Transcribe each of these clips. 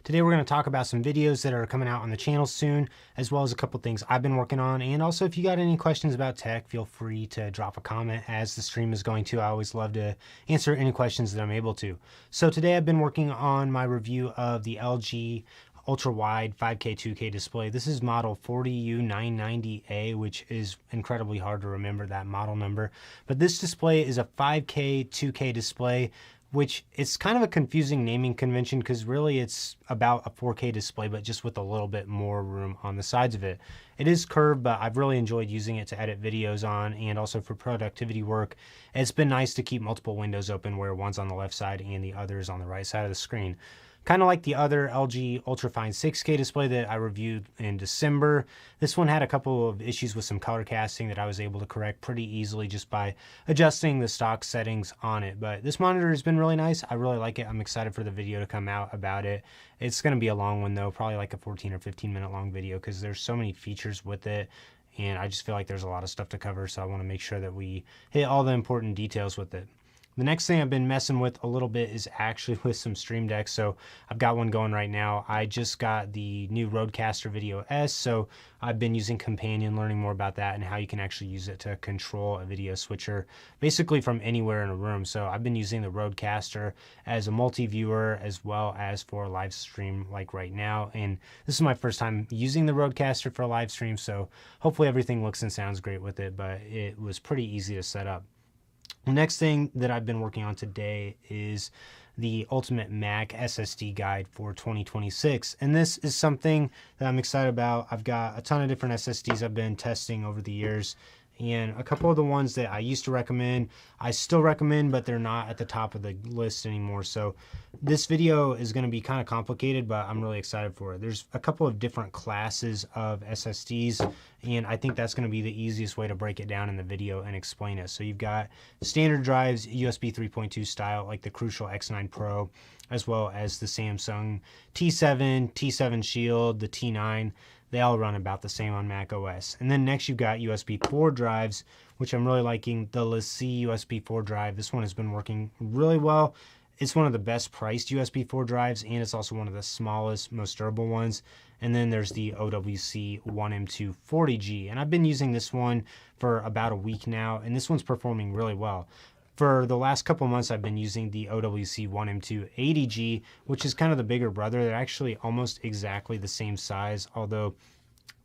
Today we're going to talk about some videos that are coming out on the channel soon, as well as a couple things I've been working on. And also, if you got any questions about tech, feel free to drop a comment as the stream is going to. I always love to answer any questions that I'm able to. So today I've been working on my review of the LG UltraWide 5K 2K display. This is model 40U990A, which is incredibly hard to remember that model number. But this display is a 5K 2K display, which it's kind of a confusing naming convention because really it's about a 4K display, but just with a little bit more room on the sides of it. It is curved, but I've really enjoyed using it to edit videos on and also for productivity work. It's been nice to keep multiple windows open where one's on the left side and the other is on the right side of the screen. Kind of like the other LG Ultrafine 6K display that I reviewed in December. This one had a couple of issues with some color casting that I was able to correct pretty easily just by adjusting the stock settings on it. But this monitor has been really nice. I really like it. I'm excited for the video to come out about it. It's going to be a long one though, probably like a 14 or 15 minute long video because there's so many features with it. And I just feel like there's a lot of stuff to cover. So I want to make sure that we hit all the important details with it. The next thing I've been messing with a little bit is actually with some Stream Decks. So I've got one going right now. I just got the new RodeCaster Video S. So I've been using Companion, learning more about that and how you can actually use it to control a video switcher basically from anywhere in a room. So I've been using the RodeCaster as a multi-viewer as well as for a live stream like right now. And this is my first time using the RodeCaster for a live stream. So hopefully everything looks and sounds great with it, but it was pretty easy to set up. The next thing that I've been working on today is the Ultimate Mac SSD guide for 2026. And this is something that I'm excited about. I've got a ton of different SSDs I've been testing over the years. And a couple of the ones that I used to recommend, I still recommend, but they're not at the top of the list anymore. So this video is going to be kind of complicated, but I'm really excited for it. There's a couple of different classes of SSDs, and I think that's going to be the easiest way to break it down in the video and explain it. So you've got standard drives, USB 3.2 style, like the Crucial X9 Pro, as well as the Samsung T7, T7 Shield, the T9. They all run about the same on Mac OS. And then next you've got USB 4 drives, which I'm really liking. The LaCie USB 4 drive. This one has been working really well. It's one of the best priced USB 4 drives, and it's also one of the smallest, most durable ones. And then there's the OWC 1M2 40G. And I've been using this one for about a week now, and this one's performing really well. For the last couple months, I've been using the OWC 1M2 80G, which is kind of the bigger brother. They're actually almost exactly the same size, although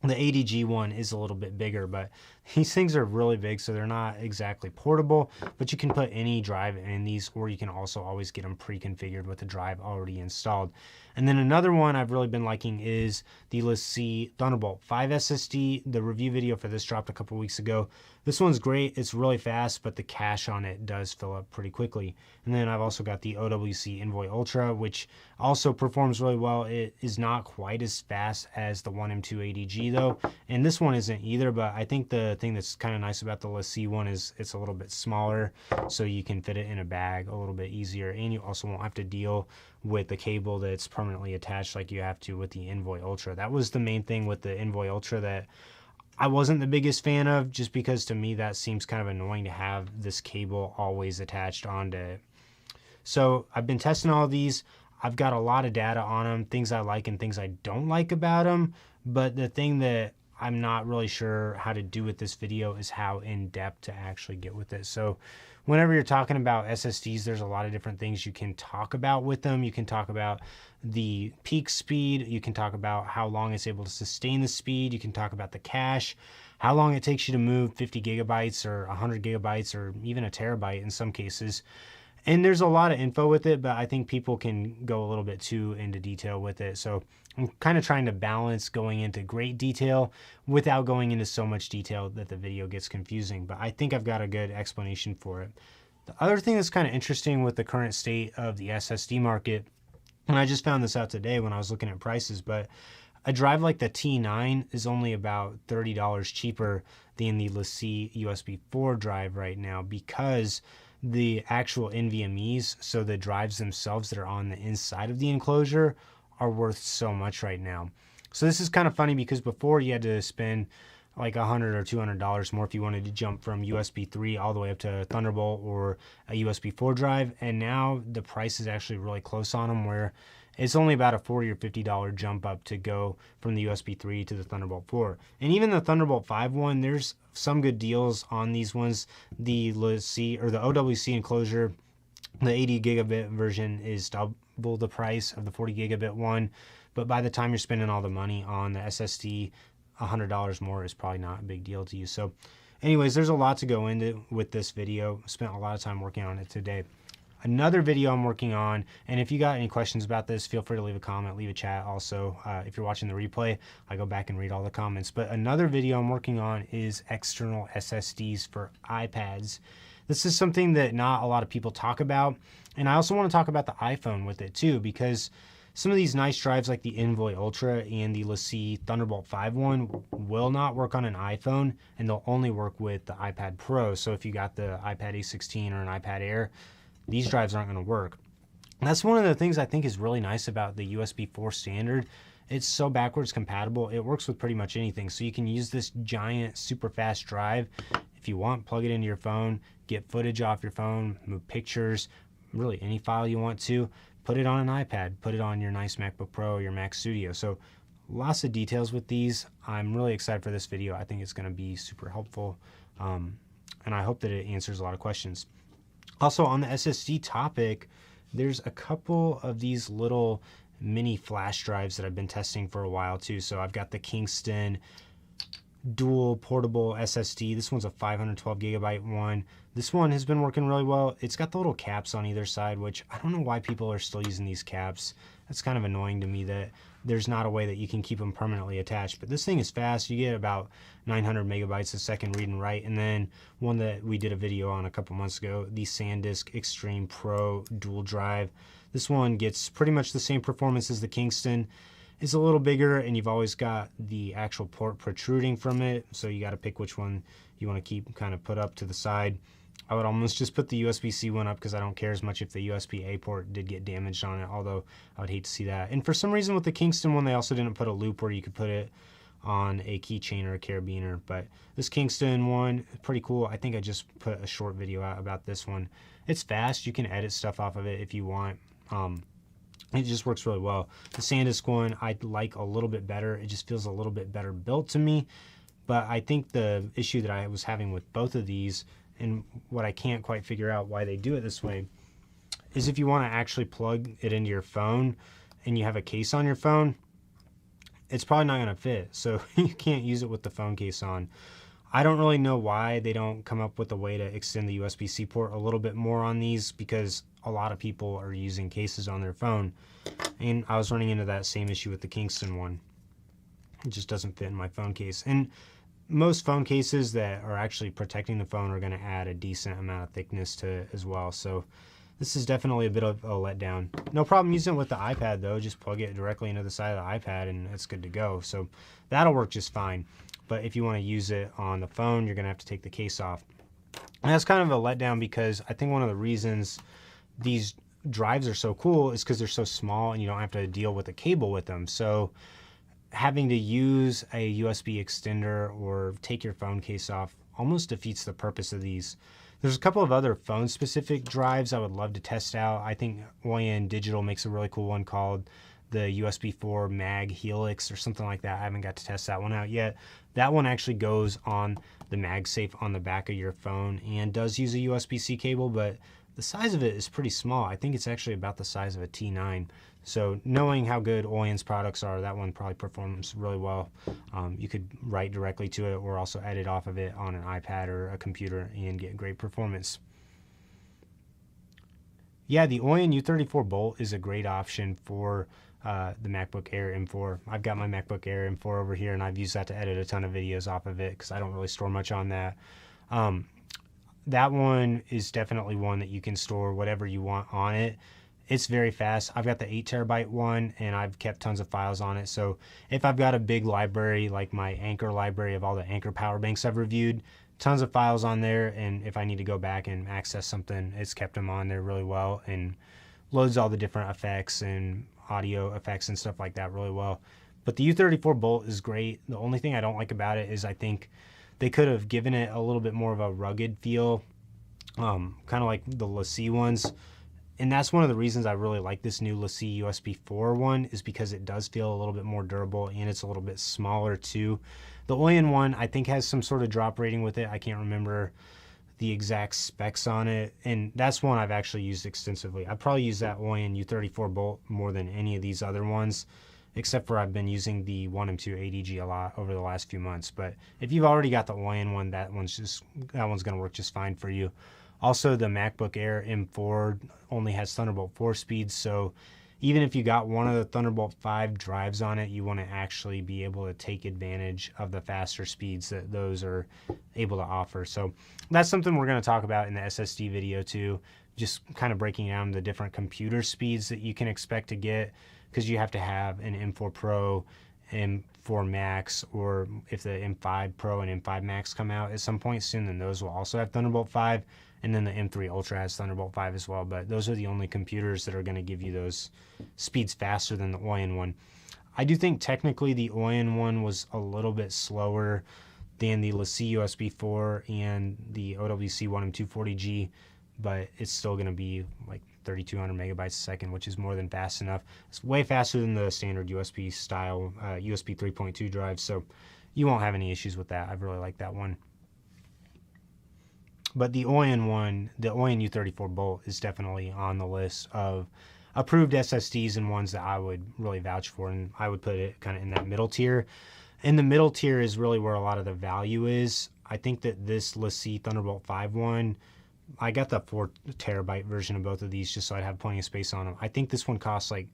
the 80G one is a little bit bigger, but these things are really big, so they're not exactly portable, but you can put any drive in these, or you can also always get them pre-configured with the drive already installed. And then another one I've really been liking is the LaCie Thunderbolt 5 SSD. The review video for this dropped a couple weeks ago. This one's great. It's really fast, but the cache on it does fill up pretty quickly. And then I've also got the OWC Envoy Ultra, which also performs really well. It is not quite as fast as the 1M2 80G though, and this one isn't either, but I think the thing that's kind of nice about the LaCie one is it's a little bit smaller, so you can fit it in a bag a little bit easier, and you also won't have to deal with the cable that's permanently attached like you have to with the Envoy Ultra. That was the main thing with the Envoy Ultra that I wasn't the biggest fan of, just because to me that seems kind of annoying to have this cable always attached onto it. So I've been testing all of these. I've got a lot of data on them, things I like and things I don't like about them, but the thing that I'm not really sure how to do with this video is how in depth to actually get with it. So whenever you're talking about SSDs, there's a lot of different things you can talk about with them. You can talk about the peak speed. You can talk about how long it's able to sustain the speed. You can talk about the cache, how long it takes you to move 50 gigabytes or 100 gigabytes or even a terabyte in some cases. And there's a lot of info with it, but I think people can go a little bit too into detail with it. So I'm kind of trying to balance going into great detail without going into so much detail that the video gets confusing. But I think I've got a good explanation for it. The other thing that's kind of interesting with the current state of the SSD market, and I just found this out today when I was looking at prices, but a drive like the T9 is only about $30 cheaper than the LaCie USB 4 drive right now, because the actual NVMEs, so the drives themselves that are on the inside of the enclosure, are worth so much right now. So this is kind of funny because before you had to spend like $100 or $200 more if you wanted to jump from USB 3 all the way up to Thunderbolt or a USB 4 drive, and now the price is actually really close on them, where it's only about a $40 or $50 jump up to go from the USB 3 to the Thunderbolt 4. And even the Thunderbolt 5 one, there's some good deals on these ones. The LaCie or the OWC enclosure, the 80 gigabit version is double the price of the 40 gigabit one. But by the time you're spending all the money on the SSD, $100 more is probably not a big deal to you. So anyways, there's a lot to go into with this video. Spent a lot of time working on it today. Another video I'm working on, and if you got any questions about this, feel free to leave a comment, leave a chat. Also, if you're watching the replay, I go back and read all the comments. But another video I'm working on is external SSDs for iPads. This is something that not a lot of people talk about. And I also want to talk about the iPhone with it too, because some of these nice drives like the Envoy Ultra and the LaCie Thunderbolt 5 one will not work on an iPhone, and they'll only work with the iPad Pro. So if you got the iPad A16 or an iPad Air, these drives aren't going to work. And that's one of the things I think is really nice about the USB 4 standard. It's so backwards compatible. It works with pretty much anything. So you can use this giant super fast drive if you want, plug it into your phone, get footage off your phone, move pictures, really any file you want to, put it on an iPad, put it on your nice MacBook Pro or your Mac Studio. So lots of details with these. I'm really excited for this video. I think it's going to be super helpful. And I hope that it answers a lot of questions. Also, on the SSD topic, there's a couple of these little mini flash drives that I've been testing for a while too. So I've got the Kingston dual portable SSD. This one's a 512 gigabyte one. This one has been working really well. It's got the little caps on either side, which I don't know why people are still using these caps. That's kind of annoying to me that there's not a way that you can keep them permanently attached. But this thing is fast. You get about 900 megabytes a second read and write. And then one that we did a video on a couple months ago, the SanDisk Extreme Pro dual drive. This one gets pretty much the same performance as the Kingston. It's a little bigger, and you've always got the actual port protruding from it. So you got to pick which one you want to keep kind of put up to the side. I would almost just put the USB-C one up because I don't care as much if the USB-A port did get damaged on it, although I would hate to see that. And for some reason with the Kingston one, they also didn't put a loop where you could put it on a keychain or a carabiner. But this Kingston one, pretty cool. I think I just put a short video out about this one. It's fast. You can edit stuff off of it if you want. It just works really well. The SanDisk one I like a little bit better. It just feels a little bit better built to me. But I think the issue that I was having with both of these, and what I can't quite figure out why they do it this way, is if you want to actually plug it into your phone and you have a case on your phone, it's probably not going to fit. So you can't use it with the phone case on. I don't really know why they don't come up with a way to extend the USB-C port a little bit more on these, because a lot of people are using cases on their phone. And I was running into that same issue with the Kingston one. It just doesn't fit in my phone case. And most phone cases that are actually protecting the phone are going to add a decent amount of thickness to it as well. So this is definitely a bit of a letdown. No problem using it with the iPad though. Just plug it directly into the side of the iPad and it's good to go. So that'll work just fine. But if you want to use it on the phone, you're going to have to take the case off. And that's kind of a letdown, because I think one of the reasons these drives are so cool is because they're so small and you don't have to deal with a cable with them. So having to use a USB extender or take your phone case off almost defeats the purpose of these. There's a couple of other phone specific drives I would love to test out. I think Oyen Digital makes a really cool one called the USB 4 Mag Helix or something like that. I haven't got to test that one out yet. That one actually goes on the MagSafe on the back of your phone and does use a USB-C cable, but the size of it is pretty small. I think it's actually about the size of a T9. So knowing how good Oyen's products are, that one probably performs really well. You could write directly to it or also edit off of it on an iPad or a computer and get great performance. Yeah, the Oyen U34 Bolt is a great option for the MacBook Air M4. I've got my MacBook Air M4 over here, and I've used that to edit a ton of videos off of it because I don't really store much on that. That one is definitely one that you can store whatever you want on it. It's very fast. I've got the 8 terabyte one, and I've kept tons of files on it. So if I've got a big library, like my Anchor library of all the Anchor power banks I've reviewed, tons of files on there, and if I need to go back and access something, it's kept them on there really well and loads all the different effects and audio effects and stuff like that really well. But the U34 Bolt is great. The only thing I don't like about it is I think they could have given it a little bit more of a rugged feel, kind of like the LaCie ones. And that's one of the reasons I really like this new LaCie USB 4 one, is because it does feel a little bit more durable and it's a little bit smaller too. The Oyen one I think has some sort of drop rating with it. I can't remember the exact specs on it, and that's one I've actually used extensively. I probably use that Oyen U34 bolt more than any of these other ones, except for I've been using the 1M2 ADG a lot over the last few months. But if you've already got the Oyen one, that one's gonna work just fine for you. Also, the MacBook Air M4 only has Thunderbolt 4 speeds, so even if you got one of the Thunderbolt 5 drives on it, you want to actually be able to take advantage of the faster speeds that those are able to offer. So that's something we're going to talk about in the SSD video too, just kind of breaking down the different computer speeds that you can expect to get, because you have to have an M4 Pro, M4 Max, or if the M5 Pro and M5 Max come out at some point soon, then those will also have Thunderbolt 5. And then the M3 Ultra has Thunderbolt 5 as well. But those are the only computers that are going to give you those speeds faster than the Oyen one. I do think technically the Oyen one was a little bit slower than the LaCie USB 4 and the OWC 1M240G, but it's still going to be like 3,200 megabytes a second, which is more than fast enough. It's way faster than the standard USB style USB 3.2 drive, so you won't have any issues with that. I really like that one. But the Oyen one, the Oyen U34 Bolt, is definitely on the list of approved SSDs and ones that I would really vouch for, and I would put it kind of in that middle tier. And the middle tier is really where a lot of the value is. I think that this LaCie Thunderbolt 5 one, I got the 4 terabyte version of both of these just so I'd have plenty of space on them. I think this one costs like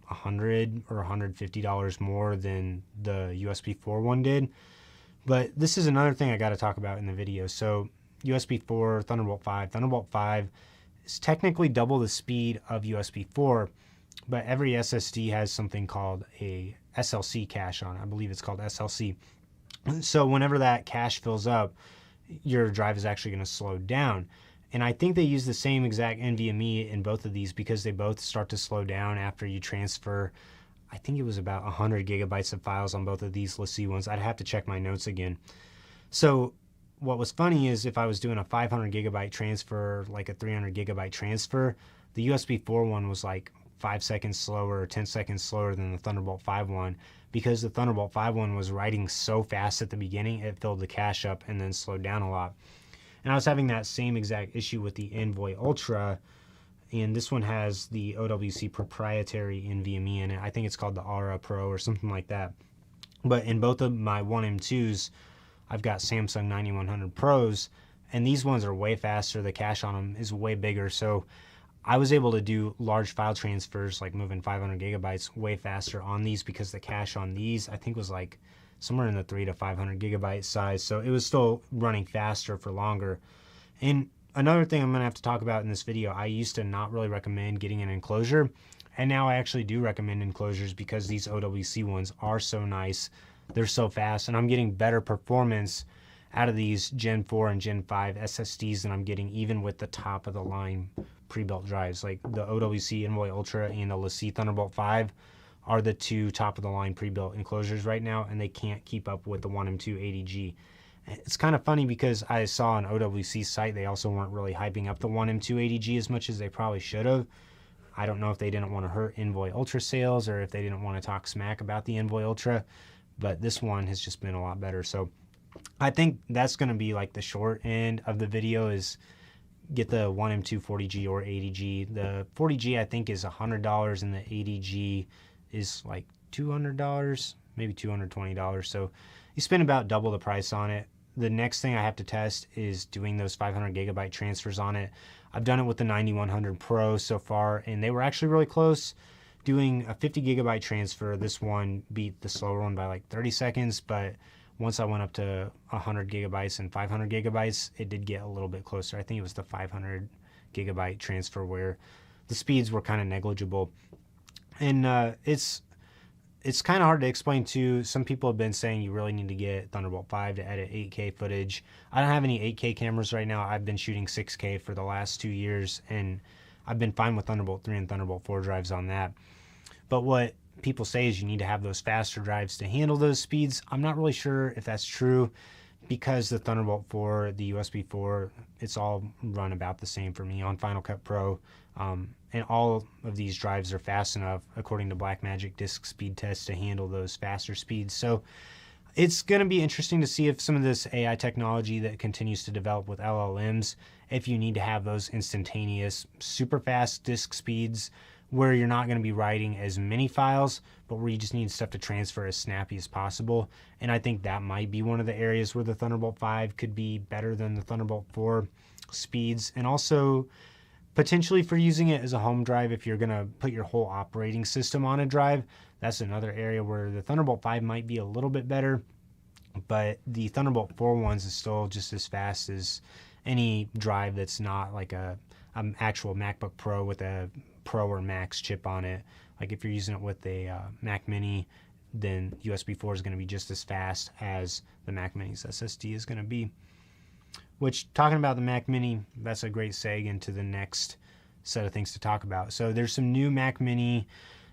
$100 or $150 more than the USB 4 one did. But this is another thing I got to talk about in the video. So USB 4, Thunderbolt 5. Thunderbolt 5 is technically double the speed of USB 4, but every SSD has something called a SLC cache on it. I believe it's called SLC. So whenever that cache fills up, your drive is actually going to slow down. And I think they use the same exact NVMe in both of these, because they both start to slow down after you transfer. I think it was about 100 gigabytes of files on both of these LaCie ones. I'd have to check my notes again. So what was funny is if I was doing a 500 gigabyte transfer, like a 300 gigabyte transfer, the USB 4 one was like 5 seconds slower or 10 seconds slower than the Thunderbolt 5 one, because the Thunderbolt 5 one was writing so fast at the beginning, it filled the cache up and then slowed down a lot. And I was having that same exact issue with the Envoy Ultra, and this one has the OWC proprietary NVMe in it. I think it's called the Aura Pro or something like that. But in both of my 1M2s, I've got Samsung 9100 Pros, and these ones are way faster. The cache on them is way bigger, so I was able to do large file transfers, like moving 500 gigabytes, way faster on these, because the cache on these I think was like somewhere in the 300 to 500 gigabyte size, so it was still running faster for longer. And another thing I'm going to have to talk about in this video, I used to not really recommend getting an enclosure, and now I actually do recommend enclosures, because these OWC ones are so nice. They're so fast, and I'm getting better performance out of these Gen 4 and Gen 5 SSDs than I'm getting even with the top of the line pre-built drives. Like the OWC Envoy Ultra and the LaCie Thunderbolt 5 are the two top of the line pre-built enclosures right now, and they can't keep up with the 1M2 ADG. It's kind of funny, because I saw on OWC site they also weren't really hyping up the 1M2 ADG as much as they probably should have. I don't know if they didn't want to hurt Envoy Ultra sales, or if they didn't want to talk smack about the Envoy Ultra, but this one has just been a lot better. So I think that's going to be like the short end of the video, is get the 1M2 40G or 80G. The 40G I think is $100, and the 80G is like $200, maybe $220. So you spend about double the price on it. The next thing I have to test is doing those 500 gigabyte transfers on it. I've done it with the 9100 Pro so far, and they were actually really close. Doing a 50 gigabyte transfer, this one beat the slower one by like 30 seconds, but once I went up to 100 gigabytes and 500 gigabytes, it did get a little bit closer. I think it was the 500 gigabyte transfer where the speeds were kind of negligible. And it's kind of hard to explain too. Some people have been saying you really need to get Thunderbolt 5 to edit 8K footage. I don't have any 8K cameras right now. I've been shooting 6K for the last 2 years, and I've been fine with Thunderbolt 3 and Thunderbolt 4 drives on that. But what people say is you need to have those faster drives to handle those speeds. I'm not really sure if that's true, because the Thunderbolt 4, the USB 4, it's all run about the same for me on Final Cut Pro. And all of these drives are fast enough, according to Blackmagic disk speed test, to handle those faster speeds. So it's going to be interesting to see if some of this AI technology that continues to develop with LLMs, if you need to have those instantaneous, super fast disk speeds where you're not going to be writing as many files, but where you just need stuff to transfer as snappy as possible. And I think that might be one of the areas where the Thunderbolt 5 could be better than the Thunderbolt 4 speeds. And also potentially for using it as a home drive, if you're going to put your whole operating system on a drive, that's another area where the Thunderbolt 5 might be a little bit better. But the Thunderbolt 4 ones is still just as fast as any drive that's not like an actual MacBook Pro with a Pro or Max chip on it. Like if you're using it with a Mac Mini, then USB 4 is going to be just as fast as the Mac Mini's SSD is going to be. Which, talking about the Mac Mini, that's a great seg into the next set of things to talk about. So there's some new Mac Mini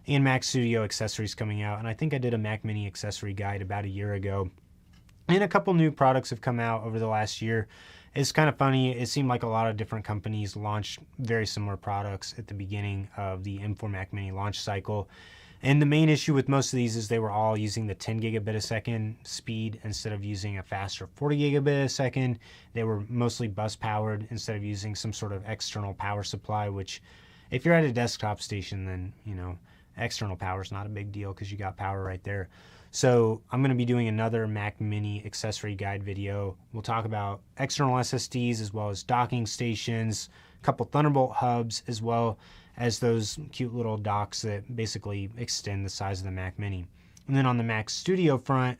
and Mac Studio accessories coming out, and I think I did a Mac Mini accessory guide about a year ago. And a couple new products have come out over the last year. It's kind of funny, it seemed like a lot of different companies launched very similar products at the beginning of the M4 Mac Mini launch cycle. And the main issue with most of these is they were all using the 10 gigabit a second speed instead of using a faster 40 gigabit a second. They were mostly bus powered instead of using some sort of external power supply, which if you're at a desktop station, then, you know, external power is not a big deal because you got power right there. So I'm going to be doing another Mac Mini accessory guide video. We'll talk about external SSDs as well as docking stations, a couple Thunderbolt hubs, as well as those cute little docks that basically extend the size of the Mac Mini. And then on the Mac Studio front,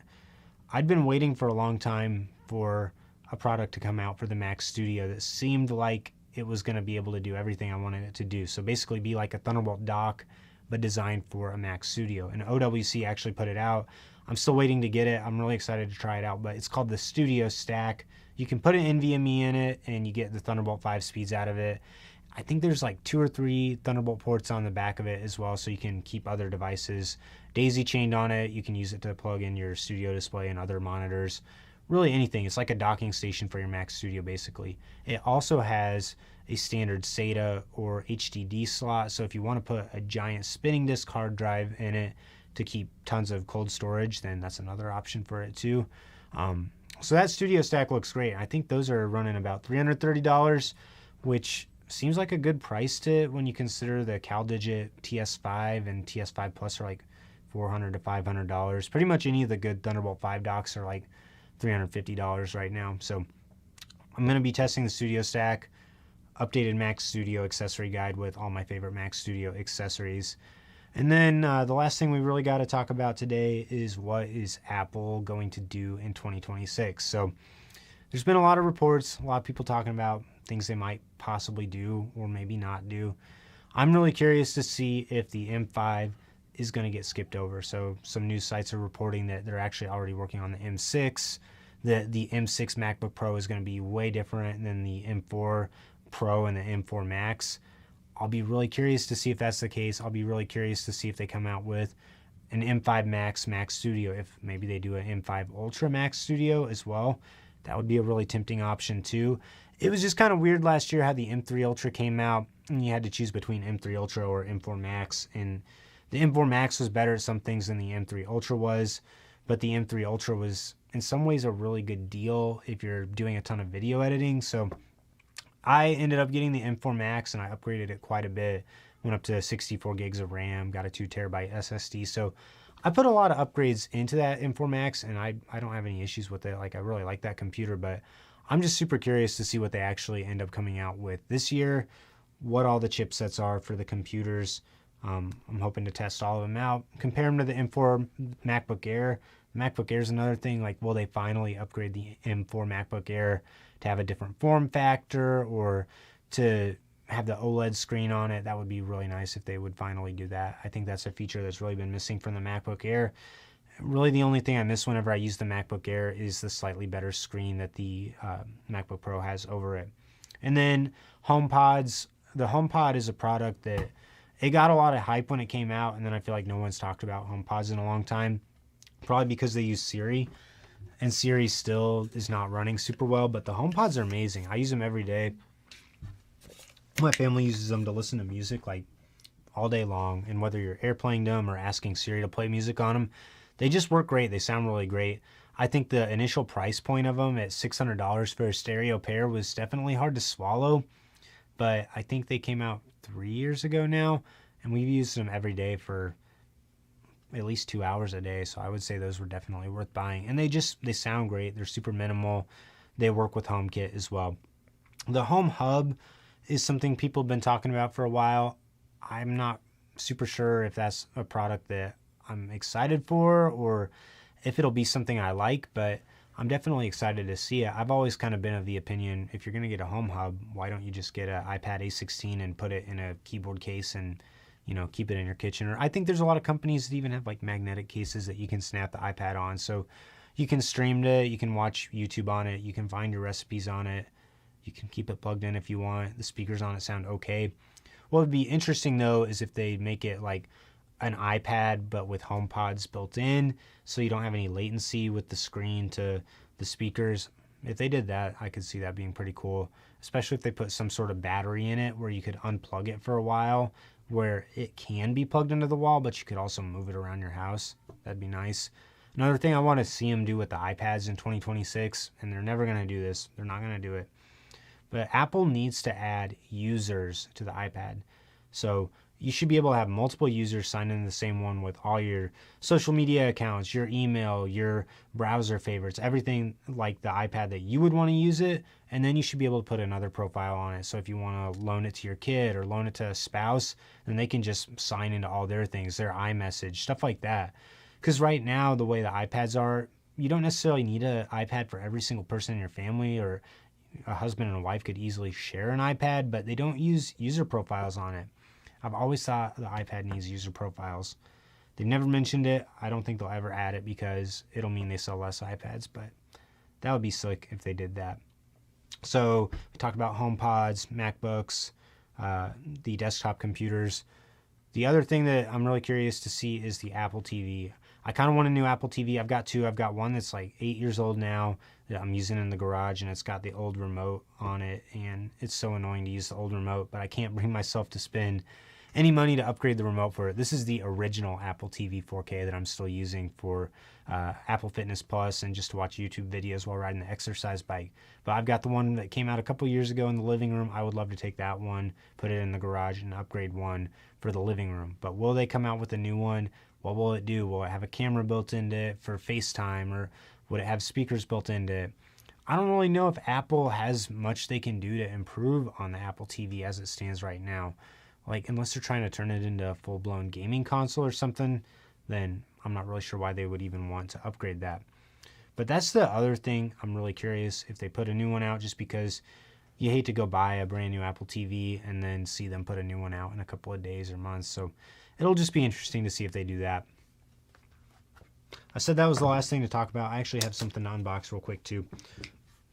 I'd been waiting for a long time for a product to come out for the Mac Studio that seemed like it was going to be able to do everything I wanted it to do. So basically be like a Thunderbolt dock, but designed for a Mac Studio. And OWC actually put it out. I'm still waiting to get it. I'm really excited to try it out, but it's called the Studio Stack. You can put an NVMe in it and you get the Thunderbolt 5 speeds out of it. I think there's like 2 or 3 Thunderbolt ports on the back of it as well, so you can keep other devices daisy chained on it. You can use it to plug in your studio display and other monitors. Really anything. It's like a docking station for your Mac Studio basically. It also has a standard SATA or HDD slot, so if you want to put a giant spinning disk hard drive in it to keep tons of cold storage, then that's another option for it too. So that Studio Stack looks great. I think those are running about $330, which seems like a good price to it when you consider the CalDigit TS5 and TS5 Plus are like $400 to $500. Pretty much any of the good Thunderbolt 5 docks are like $350 right now. So I'm going to be testing the Studio Stack, updated Mac Studio accessory guide with all my favorite Mac Studio accessories. And then the last thing we really got to talk about today is what is Apple going to do in 2026. So there's been a lot of reports, a lot of people talking about things they might possibly do or maybe not do. I'm really curious to see if the M5 is going to get skipped over. So some news sites are reporting that they're actually already working on the M6, that the M6 MacBook Pro is going to be way different than the M4 Pro and the M4 Max. I'll be really curious to see if that's the case. I'll be really curious to see if they come out with an M5 Max Mac Studio, if maybe they do an M5 Ultra Max Studio as well. That would be a really tempting option too. It was just kind of weird last year how the M3 Ultra came out and you had to choose between M3 Ultra or M4 Max, and the M4 Max was better at some things than the M3 Ultra was, but the M3 Ultra was in some ways a really good deal if you're doing a ton of video editing. So I ended up getting the M4 Max and I upgraded it quite a bit. Went up to 64 gigs of RAM, got a 2 terabyte SSD. So I put a lot of upgrades into that M4 Max and I don't have any issues with it. Like, I really like that computer, but I'm just super curious to see what they actually end up coming out with this year, what all the chipsets are for the computers. I'm hoping to test all of them out, compare them to the M4 MacBook Air. MacBook Air is another thing. Like, will they finally upgrade the M4 MacBook Air to have a different form factor or to have the OLED screen on it? That would be really nice if they would finally do that. I think that's a feature that's really been missing from the MacBook Air. Really the only thing I miss whenever I use the MacBook Air is the slightly better screen that the MacBook Pro has over it. And then HomePods. The HomePod is a product that it got a lot of hype when it came out, and then I feel like no one's talked about HomePods in a long time, probably because they use Siri. and Siri still is not running super well, but the HomePods are amazing. I use them every day. My family uses them to listen to music like all day long, and whether you're airplaying them or asking Siri to play music on them, they just work great. They sound really great. I think the initial price point of them at $600 for a stereo pair was definitely hard to swallow, but I think they came out 3 years ago now, and we've used them every day for at least 2 hours a day, so I would say those were definitely worth buying. And they sound great. They're super minimal. They work with HomeKit as well. The Home Hub is something people have been talking about for a while. I'm not super sure if that's a product that I'm excited for or if it'll be something I like, but I'm definitely excited to see it. I've always kind of been of the opinion, if you're going to get a Home Hub, why don't you just get an iPad A16 and put it in a keyboard case and, you know, keep it in your kitchen? Or I think there's a lot of companies that even have like magnetic cases that you can snap the iPad on, so you can stream to it, you can watch YouTube on it, you can find your recipes on it, you can keep it plugged in if you want. The speakers on it sound okay. What would be interesting though is if they make it like an iPad but with HomePods built in, so you don't have any latency with the screen to the speakers. If they did that, I could see that being pretty cool, especially if they put some sort of battery in it where you could unplug it for a while, where it can be plugged into the wall, but you could also move it around your house. That'd be nice. Another thing I want to see them do with the iPads in 2026, and they're never going to do this, they're not going to do it, but Apple needs to add users to the iPad. So you should be able to have multiple users sign in the same one with all your social media accounts, your email, your browser favorites, everything like the iPad that you would want to use it. And then you should be able to put another profile on it. So if you want to loan it to your kid or loan it to a spouse, then they can just sign into all their things, their iMessage, stuff like that. Because right now, the way the iPads are, you don't necessarily need an iPad for every single person in your family, or a husband and a wife could easily share an iPad, but they don't use user profiles on it. I've always thought the iPad needs user profiles. They've never mentioned it. I don't think they'll ever add it because it'll mean they sell less iPads, but that would be slick if they did that. So we talked about HomePods, MacBooks, the desktop computers. The other thing that I'm really curious to see is the Apple TV. I kind of want a new Apple TV. I've got two. I've got one that's like 8 years old now that I'm using in the garage, and it's got the old remote on it, and it's so annoying to use the old remote, but I can't bring myself to spend any money to upgrade the remote for it. This is the original Apple TV 4K that I'm still using for Apple Fitness Plus and just to watch YouTube videos while riding the exercise bike. But I've got the one that came out a couple years ago in the living room. I would love to take that one, put it in the garage, and upgrade one for the living room. But will they come out with a new one? What will it do? Will it have a camera built into it for FaceTime, or would it have speakers built into it? I don't really know if Apple has much they can do to improve on the Apple TV as it stands right now. Like, unless they're trying to turn it into a full-blown gaming console or something, then I'm not really sure why they would even want to upgrade that. But that's the other thing. I'm really curious if they put a new one out, just because you hate to go buy a brand new Apple TV and then see them put a new one out in a couple of days or months. So it'll just be interesting to see if they do that. I said that was the last thing to talk about. I actually have something to unbox real quick too.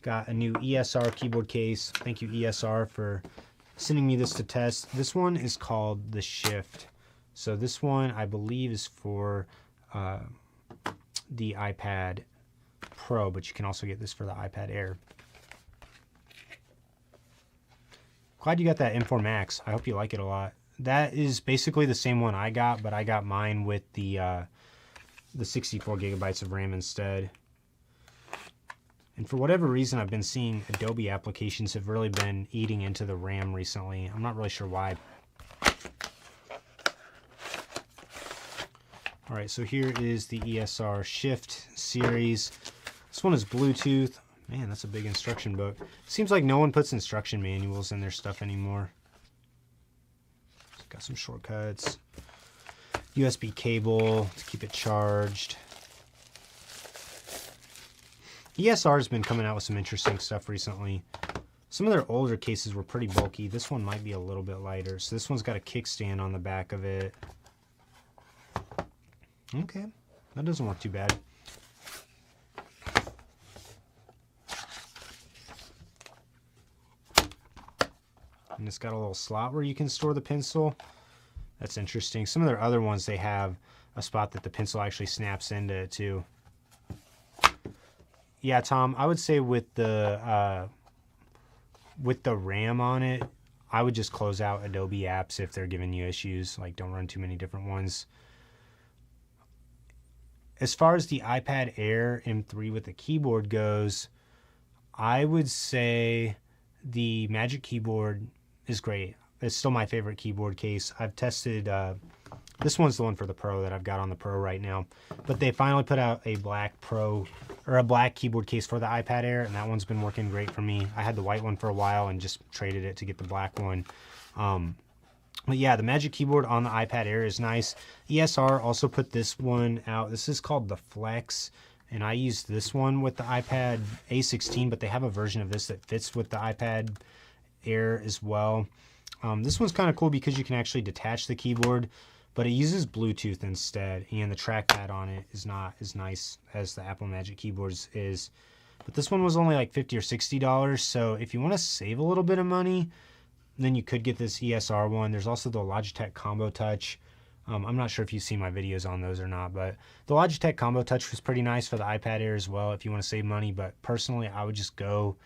Got a new ESR keyboard case. Thank you, ESR, for sending me this to test. This one is called the Shift. So this one, I believe, is for the iPad Pro, but you can also get this for the iPad Air. Glad you got that M4 Max. I hope you like it a lot. That is basically the same one I got, but I got mine with the 64 gigabytes of RAM instead. And for whatever reason, I've been seeing Adobe applications have really been eating into the RAM recently. I'm not really sure why. All right, so here is the ESR Shift series. This one is Bluetooth. Man, that's a big instruction book. Seems like no one puts instruction manuals in their stuff anymore. Got some shortcuts. USB cable to keep it charged. ESR has been coming out with some interesting stuff recently. Some of their older cases were pretty bulky. This one might be a little bit lighter. So this one's got a kickstand on the back of it. Okay, that doesn't work too bad. And it's got a little slot where you can store the pencil. That's interesting. Some of their other ones, they have a spot that the pencil actually snaps into it too. Yeah, Tom, I would say with the RAM on it, I would just close out Adobe apps if they're giving you issues. Like, don't run too many different ones. As far as the iPad Air M3 with the keyboard goes, I would say the Magic Keyboard is great. It's still my favorite keyboard case. I've tested, this one's the one for the Pro that I've got on the Pro right now, but they finally put out a black Pro, or a black keyboard case for the iPad Air, and that one's been working great for me. I had the white one for a while and just traded it to get the black one. But yeah, the Magic Keyboard on the iPad Air is nice. ESR also put this one out. This is called the Flex, and I used this one with the iPad A16, but they have a version of this that fits with the iPad Air as well. This one's kind of cool because you can actually detach the keyboard, but it uses Bluetooth instead, and the trackpad on it is not as nice as the Apple Magic Keyboards is. But this one was only like $50 or $60, so if you want to save a little bit of money, then you could get this ESR one. There's also the Logitech Combo Touch. I'm not sure if you've seen my videos on those or not, but the Logitech Combo Touch was pretty nice for the iPad Air as well if you want to save money. But personally, I would just go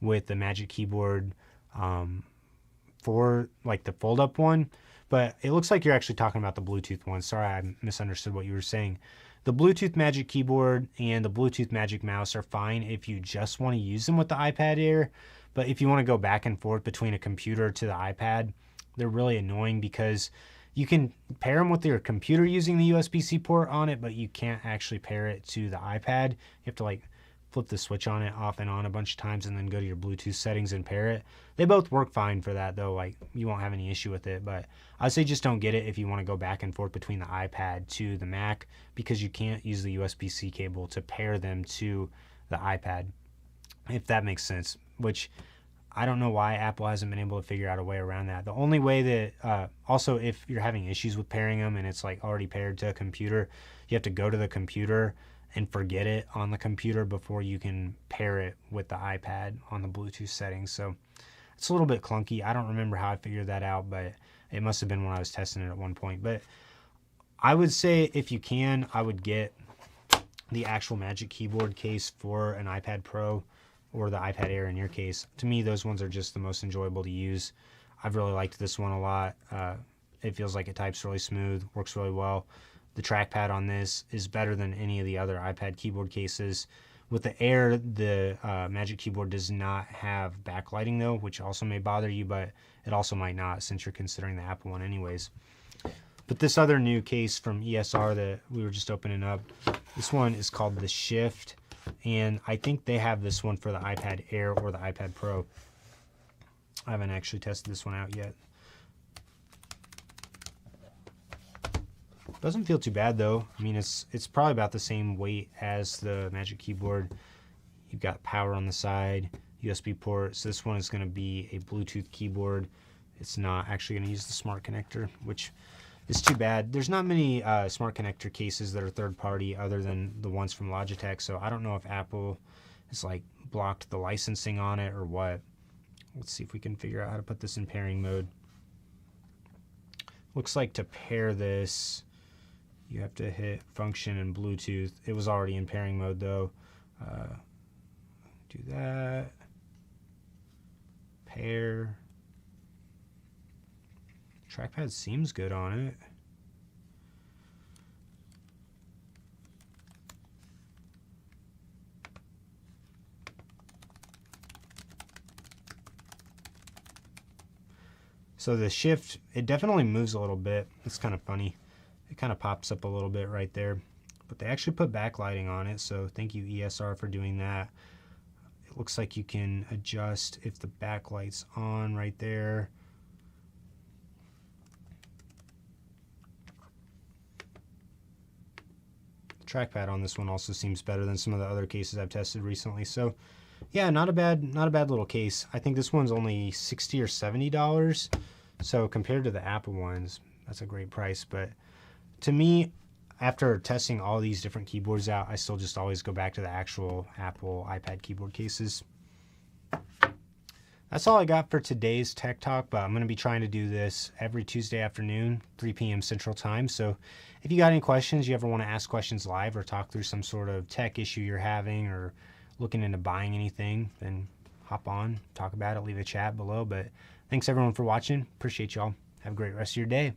with the Magic Keyboard for like the fold-up one. But it looks like you're actually talking about the Bluetooth one. Sorry, I misunderstood what you were saying. The Bluetooth Magic Keyboard and the Bluetooth Magic Mouse are fine if you just want to use them with the iPad Air. But if you want to go back and forth between a computer to the iPad, they're really annoying because you can pair them with your computer using the USB-C port on it, but you can't actually pair it to the iPad. You have to like flip the switch on it off and on a bunch of times and then go to your Bluetooth settings and pair it. They both work fine for that though. Like, you won't have any issue with it, but I'd say just don't get it if you want to go back and forth between the iPad to the Mac, because you can't use the USB-C cable to pair them to the iPad, if that makes sense, which I don't know why Apple hasn't been able to figure out a way around that. The only way that, also if you're having issues with pairing them and it's like already paired to a computer, you have to go to the computer and forget it on the computer before you can pair it with the iPad on the Bluetooth settings. So it's a little bit clunky. I don't remember how I figured that out, but it must have been when I was testing it at one point. But I would say if you can, I would get the actual Magic Keyboard case for an iPad Pro or the iPad Air in your case. To me, those ones are just the most enjoyable to use. I've really liked this one a lot. It feels like it types really smooth, works really well. The trackpad on this is better than any of the other iPad keyboard cases. With the Air, the Magic Keyboard does not have backlighting though, which also may bother you, but it also might not since you're considering the Apple one anyways. But this other new case from ESR that we were just opening up, this one is called the Shift, and I think they have this one for the iPad Air or the iPad Pro. I haven't actually tested this one out yet. Doesn't feel too bad though. I mean, it's probably about the same weight as the Magic Keyboard. You've got power on the side, USB ports. This one is going to be a Bluetooth keyboard. It's not actually going to use the smart connector, which is too bad. There's not many smart connector cases that are third party other than the ones from Logitech, so I don't know if Apple has like blocked the licensing on it or what. Let's see if we can figure out how to put this in pairing mode. Looks like to pair this, you have to hit function and Bluetooth. It was already in pairing mode though. Do that. Pair. Trackpad seems good on it. So the Shift, it definitely moves a little bit. It's kind of funny. It kind of pops up a little bit right there. But they actually put backlighting on it, so thank you ESR for doing that. It looks like you can adjust if the backlight's on right there. The trackpad on this one also seems better than some of the other cases I've tested recently. So yeah, not a bad little case. I think this one's only $60 or $70. So compared to the Apple ones, that's a great price. But to me, after testing all these different keyboards out, I still just always go back to the actual Apple iPad keyboard cases. That's all I got for today's Tech Talk, but I'm going to be trying to do this every Tuesday afternoon, 3 p.m. Central Time. So if you got any questions, you ever want to ask questions live or talk through some sort of tech issue you're having or looking into buying anything, then hop on, talk about it, leave a chat below. But thanks everyone for watching. Appreciate y'all. Have a great rest of your day.